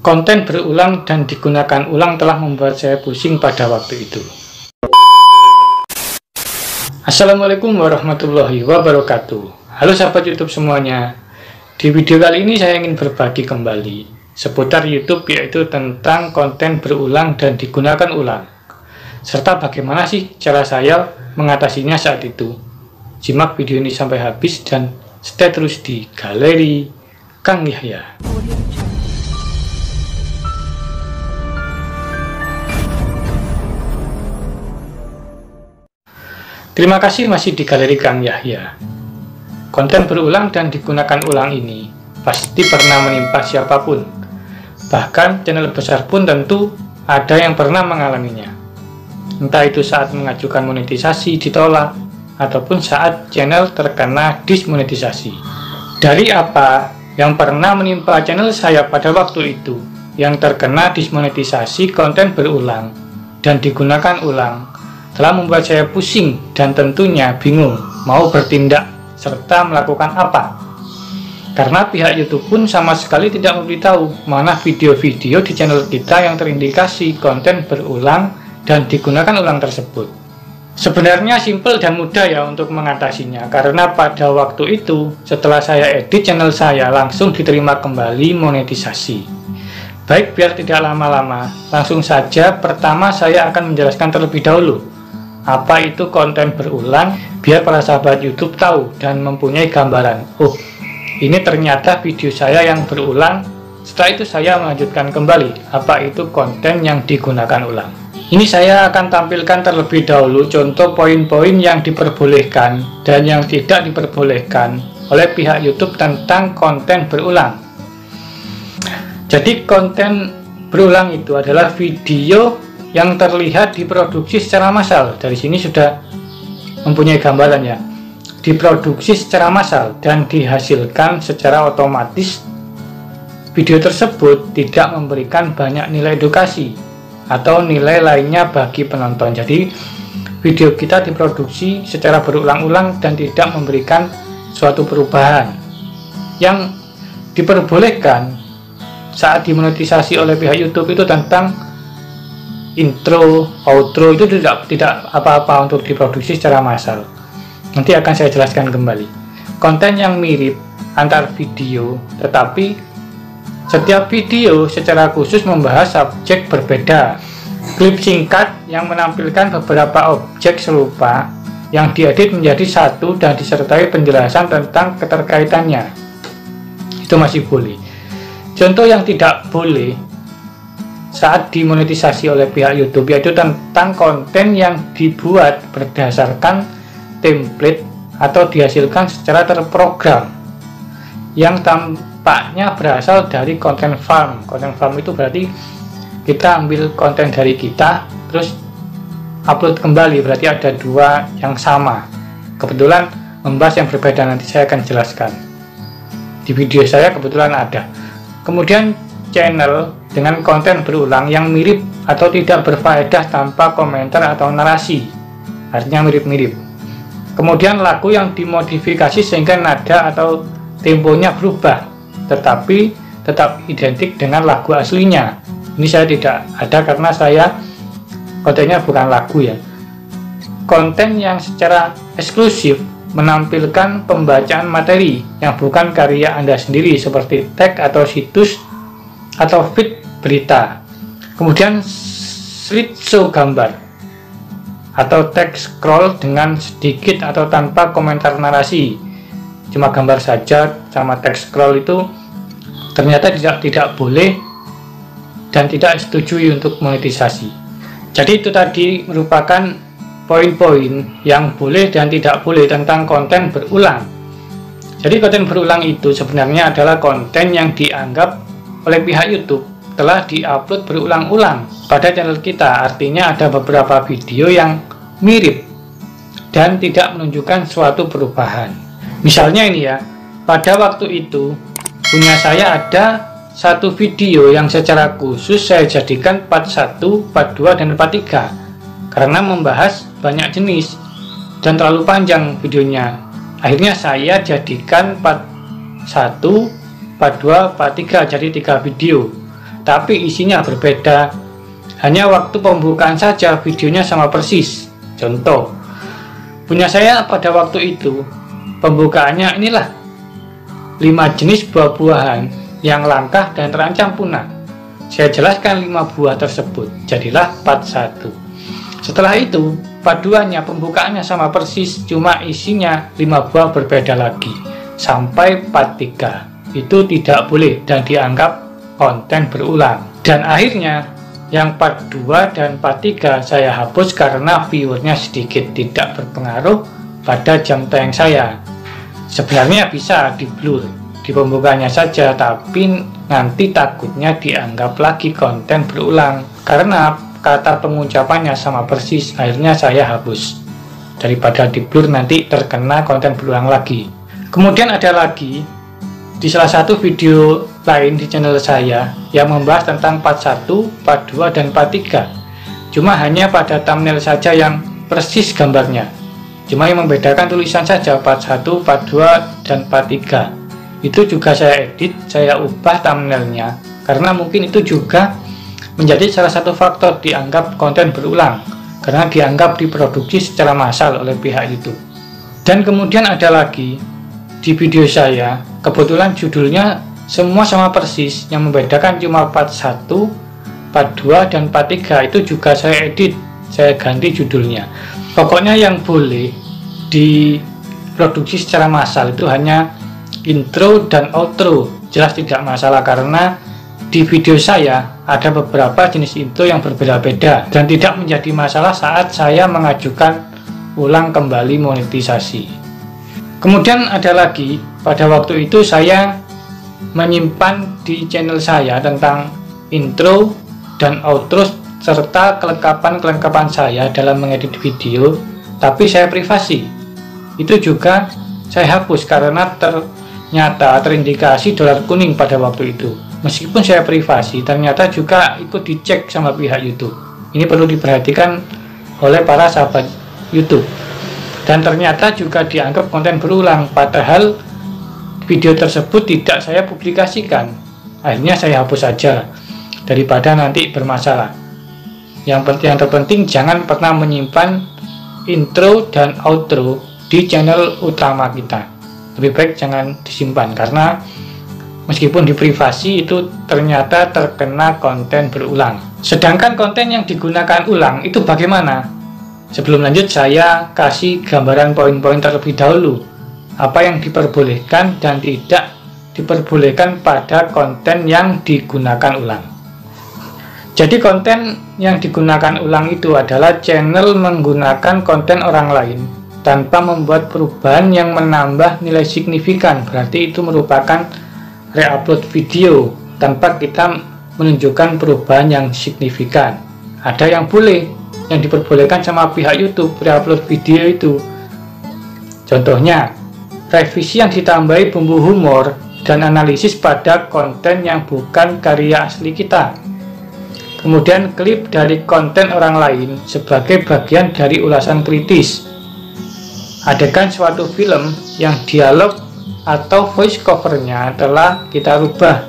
Konten berulang dan digunakan ulang telah membuat saya pusing pada waktu itu. Assalamualaikum warahmatullahi wabarakatuh. Halo sahabat YouTube semuanya. Di video kali ini saya ingin berbagi kembali seputar YouTube, yaitu tentang konten berulang dan digunakan ulang, serta bagaimana sih cara saya mengatasinya saat itu. Simak video ini sampai habis dan stay terus di Galeri Kang Yahya. Terima kasih masih di Galeri Kang Yahya. Konten berulang dan digunakan ulang ini pasti pernah menimpa siapapun. Bahkan channel besar pun tentu ada yang pernah mengalaminya. Entah itu saat mengajukan monetisasi ditolak, ataupun saat channel terkena dismonetisasi. Dari apa yang pernah menimpa channel saya pada waktu itu, yang terkena dismonetisasi konten berulang dan digunakan ulang, telah membuat saya pusing dan tentunya bingung mau bertindak serta melakukan apa. Karena pihak YouTube pun sama sekali tidak memberitahu mana video-video di channel kita yang terindikasi konten berulang dan digunakan ulang tersebut. Sebenarnya simpel dan mudah ya untuk mengatasinya, karena pada waktu itu setelah saya edit channel saya langsung diterima kembali monetisasi. Baik, biar tidak lama-lama, langsung saja pertama saya akan menjelaskan terlebih dahulu apa itu konten berulang, biar para sahabat YouTube tahu dan mempunyai gambaran. Oh, ini ternyata video saya yang berulang. Setelah itu saya melanjutkan kembali apa itu konten yang digunakan ulang. Ini saya akan tampilkan terlebih dahulu contoh poin-poin yang diperbolehkan dan yang tidak diperbolehkan oleh pihak YouTube tentang konten berulang. Jadi konten berulang itu adalah video yang terlihat diproduksi secara massal. Dari sini sudah mempunyai gambaran ya. Diproduksi secara massal dan dihasilkan secara otomatis. Video tersebut tidak memberikan banyak nilai edukasi atau nilai lainnya bagi penonton. Jadi video kita diproduksi secara berulang-ulang dan tidak memberikan suatu perubahan. Yang diperbolehkan saat dimonetisasi oleh pihak YouTube itu tentang intro, outro, itu tidak apa-apa untuk diproduksi secara massal. Nanti akan saya jelaskan kembali. Konten yang mirip antar video, tetapi setiap video secara khusus membahas subjek berbeda. Klip singkat yang menampilkan beberapa objek serupa yang diedit menjadi satu dan disertai penjelasan tentang keterkaitannya, itu masih boleh. Contoh yang tidak boleh saat dimonetisasi oleh pihak YouTube yaitu tentang konten yang dibuat berdasarkan template atau dihasilkan secara terprogram yang tampaknya berasal dari konten farm. Konten farm itu berarti kita ambil konten dari kita terus upload kembali, berarti ada dua yang sama. Kebetulan membahas yang berbeda, nanti saya akan jelaskan di video saya, kebetulan ada. Kemudian channel dengan konten berulang yang mirip atau tidak berfaedah tanpa komentar atau narasi, artinya mirip-mirip. Kemudian lagu yang dimodifikasi sehingga nada atau temponya berubah tetapi tetap identik dengan lagu aslinya. Ini saya tidak ada karena saya kontennya bukan lagu ya. Konten yang secara eksklusif menampilkan pembacaan materi yang bukan karya Anda sendiri seperti tag atau situs atau feed berita. Kemudian slideshow gambar atau teks scroll dengan sedikit atau tanpa komentar narasi, cuma gambar saja sama teks scroll, itu ternyata tidak boleh dan tidak disetujui untuk monetisasi. Jadi itu tadi merupakan poin-poin yang boleh dan tidak boleh tentang konten berulang. Jadi konten berulang itu sebenarnya adalah konten yang dianggap oleh pihak YouTube telah diupload berulang-ulang pada channel kita. Artinya ada beberapa video yang mirip dan tidak menunjukkan suatu perubahan. Misalnya ini ya, pada waktu itu punya saya ada satu video yang secara khusus saya jadikan part 1, part 2, dan part 3 karena membahas banyak jenis dan terlalu panjang videonya. Akhirnya saya jadikan part 1, part 2, part 3, jadi 3 video. tapi isinya berbeda. Hanya waktu pembukaan saja videonya sama persis. Contoh, punya saya pada waktu itu, pembukaannya inilah 5 jenis buah-buahan yang langka dan terancam punah. Saya jelaskan 5 buah tersebut, jadilah part 1. Setelah itu, part 2-nya pembukaannya sama persis, cuma isinya 5 buah berbeda lagi. Sampai part 3, itu tidak boleh dan dianggap konten berulang. Dan akhirnya, yang part 2 dan part 3 saya hapus karena viewernya sedikit, tidak berpengaruh pada jam tayang saya. Sebenarnya bisa di blur di pembukanya saja, tapi nanti takutnya dianggap lagi konten berulang karena kata pengucapannya sama persis. Akhirnya saya hapus daripada di blur nanti terkena konten berulang lagi. Kemudian ada lagi di salah satu video lain di channel saya yang membahas tentang part 1, part 2, dan part 3. Cuma hanya pada thumbnail saja yang persis gambarnya. Cuma yang membedakan tulisan saja part 1, part 2, dan part 3. Itu juga saya edit, saya ubah thumbnailnya karena mungkin itu juga menjadi salah satu faktor dianggap konten berulang karena dianggap diproduksi secara massal oleh pihak YouTube. Dan kemudian ada lagi di video saya, kebetulan judulnya semua sama persis, yang membedakan cuma part 1, part 2, dan part 3. Itu juga saya edit, saya ganti judulnya. Pokoknya yang boleh diproduksi secara massal itu hanya intro dan outro, jelas tidak masalah karena di video saya ada beberapa jenis intro yang berbeda-beda dan tidak menjadi masalah saat saya mengajukan ulang kembali monetisasi. Kemudian ada lagi, pada waktu itu saya menyimpan di channel saya tentang intro dan outro serta kelengkapan-kelengkapan saya dalam mengedit video, tapi saya privasi. Itu juga saya hapus karena ternyata terindikasi dolar kuning pada waktu itu. Meskipun saya privasi, ternyata juga ikut dicek sama pihak YouTube. Ini perlu diperhatikan oleh para sahabat YouTube. Dan ternyata juga dianggap konten berulang, padahal video tersebut tidak saya publikasikan. Akhirnya saya hapus saja daripada nanti bermasalah. Yang terpenting jangan pernah menyimpan intro dan outro di channel utama kita. Lebih baik jangan disimpan karena meskipun di privasi itu ternyata terkena konten berulang. Sedangkan konten yang digunakan ulang itu bagaimana? Sebelum lanjut saya kasih gambaran poin-poin terlebih dahulu. Apa yang diperbolehkan dan tidak diperbolehkan pada konten yang digunakan ulang. Jadi konten yang digunakan ulang itu adalah channel menggunakan konten orang lain tanpa membuat perubahan yang menambah nilai signifikan. Berarti itu merupakan re-upload video tanpa kita menunjukkan perubahan yang signifikan. Ada yang boleh, yang diperbolehkan sama pihak YouTube re-upload video itu. Contohnya, revisi yang ditambahi bumbu humor dan analisis pada konten yang bukan karya asli kita. Kemudian klip dari konten orang lain sebagai bagian dari ulasan kritis. Adegan suatu film yang dialog atau voice covernya telah kita rubah.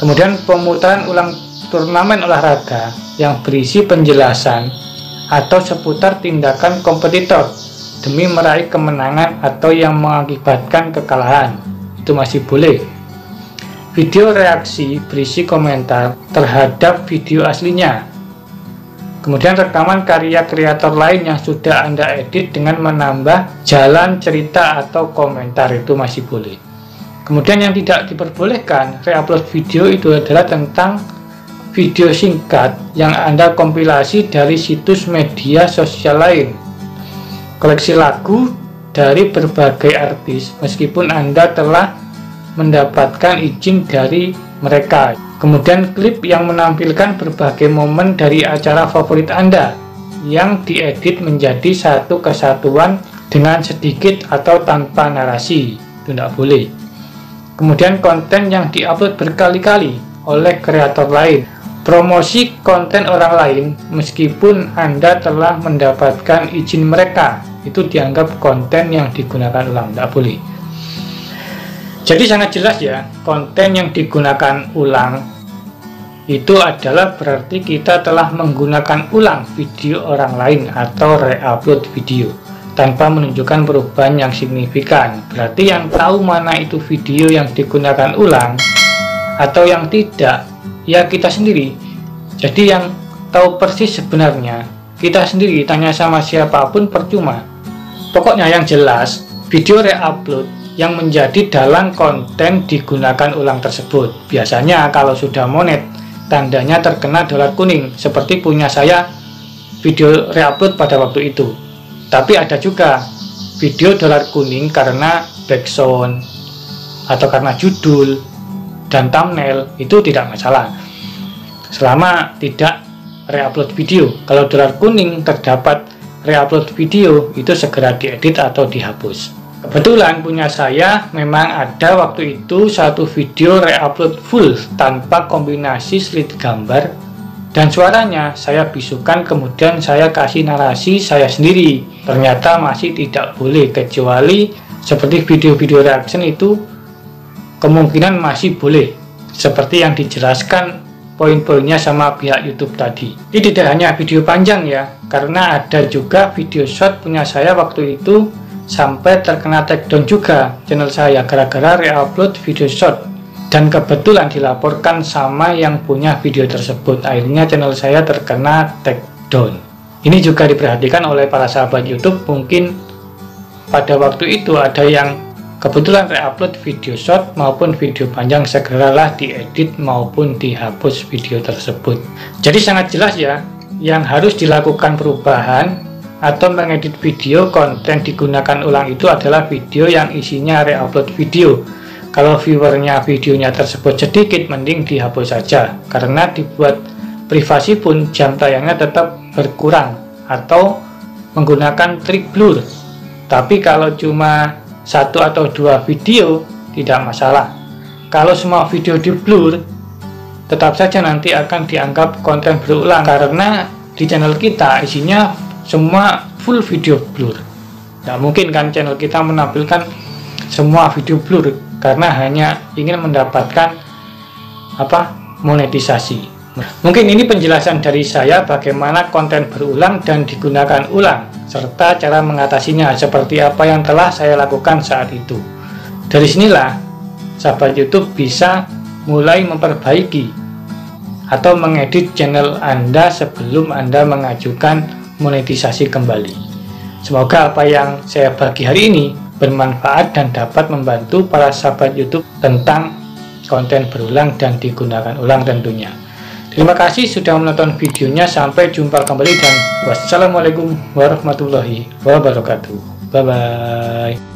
Kemudian pemutaran ulang turnamen olahraga yang berisi penjelasan atau seputar tindakan kompetitor demi meraih kemenangan atau yang mengakibatkan kekalahan, itu masih boleh. Video reaksi berisi komentar terhadap video aslinya. Kemudian rekaman karya kreator lain yang sudah Anda edit dengan menambah jalan cerita atau komentar, itu masih boleh. Kemudian yang tidak diperbolehkan re-upload video itu adalah tentang video singkat yang Anda kompilasi dari situs media sosial lain, koleksi lagu dari berbagai artis meskipun Anda telah mendapatkan izin dari mereka. Kemudian klip yang menampilkan berbagai momen dari acara favorit Anda yang diedit menjadi satu kesatuan dengan sedikit atau tanpa narasi, itu tidak boleh. Kemudian konten yang diupload berkali-kali oleh kreator lain, promosi konten orang lain meskipun Anda telah mendapatkan izin mereka, itu dianggap konten yang digunakan ulang, tidak boleh. Jadi sangat jelas ya, konten yang digunakan ulang itu adalah berarti kita telah menggunakan ulang video orang lain atau re-upload video tanpa menunjukkan perubahan yang signifikan. Berarti yang tahu mana itu video yang digunakan ulang atau yang tidak, ya kita sendiri. Jadi yang tahu persis sebenarnya kita sendiri, tanya sama siapapun percuma. Pokoknya yang jelas, video re-upload yang menjadi dalam konten digunakan ulang tersebut. Biasanya kalau sudah monet, tandanya terkena dolar kuning, seperti punya saya video re-upload pada waktu itu. Tapi ada juga video dolar kuning karena background atau karena judul dan thumbnail, itu tidak masalah selama tidak re-upload video. Kalau dolar kuning terdapat re-upload video, itu segera diedit atau dihapus. Kebetulan punya saya memang ada waktu itu satu video re-upload full tanpa kombinasi slide gambar dan suaranya saya bisukan, kemudian saya kasih narasi saya sendiri. Ternyata masih tidak boleh, kecuali seperti video-video reaction itu kemungkinan masih boleh, seperti yang dijelaskan poin-poinnya sama pihak YouTube tadi. Ini tidak hanya video panjang ya, karena ada juga video short punya saya waktu itu sampai terkena takedown juga channel saya gara-gara re-upload video short. Dan kebetulan dilaporkan sama yang punya video tersebut, akhirnya channel saya terkena takedown. Ini juga diperhatikan oleh para sahabat YouTube. Mungkin pada waktu itu ada yang kebetulan re-upload video short maupun video panjang, segeralah diedit maupun dihapus video tersebut. Jadi sangat jelas ya, yang harus dilakukan perubahan atau mengedit video konten digunakan ulang itu adalah video yang isinya re-upload video. Kalau viewernya videonya tersebut sedikit, mending dihapus saja, karena dibuat privasi pun jam tayangnya tetap berkurang atau menggunakan trik blur. Tapi kalau cuma satu atau dua video tidak masalah. Kalau semua video di blur, tetap saja nanti akan dianggap konten berulang, karena di channel kita isinya semua full video blur. Tidak mungkin kan channel kita menampilkan semua video blur, karena hanya ingin mendapatkan monetisasi. Mungkin ini penjelasan dari saya bagaimana konten berulang dan digunakan ulang, serta cara mengatasinya seperti apa yang telah saya lakukan saat itu. Dari sinilah sahabat YouTube bisa mulai memperbaiki atau mengedit channel Anda sebelum Anda mengajukan monetisasi kembali. Semoga apa yang saya bagi hari ini bermanfaat dan dapat membantu para sahabat YouTube tentang konten berulang dan digunakan ulang tentunya. Terima kasih sudah menonton videonya, sampai jumpa kembali dan wassalamualaikum warahmatullahi wabarakatuh. Bye bye.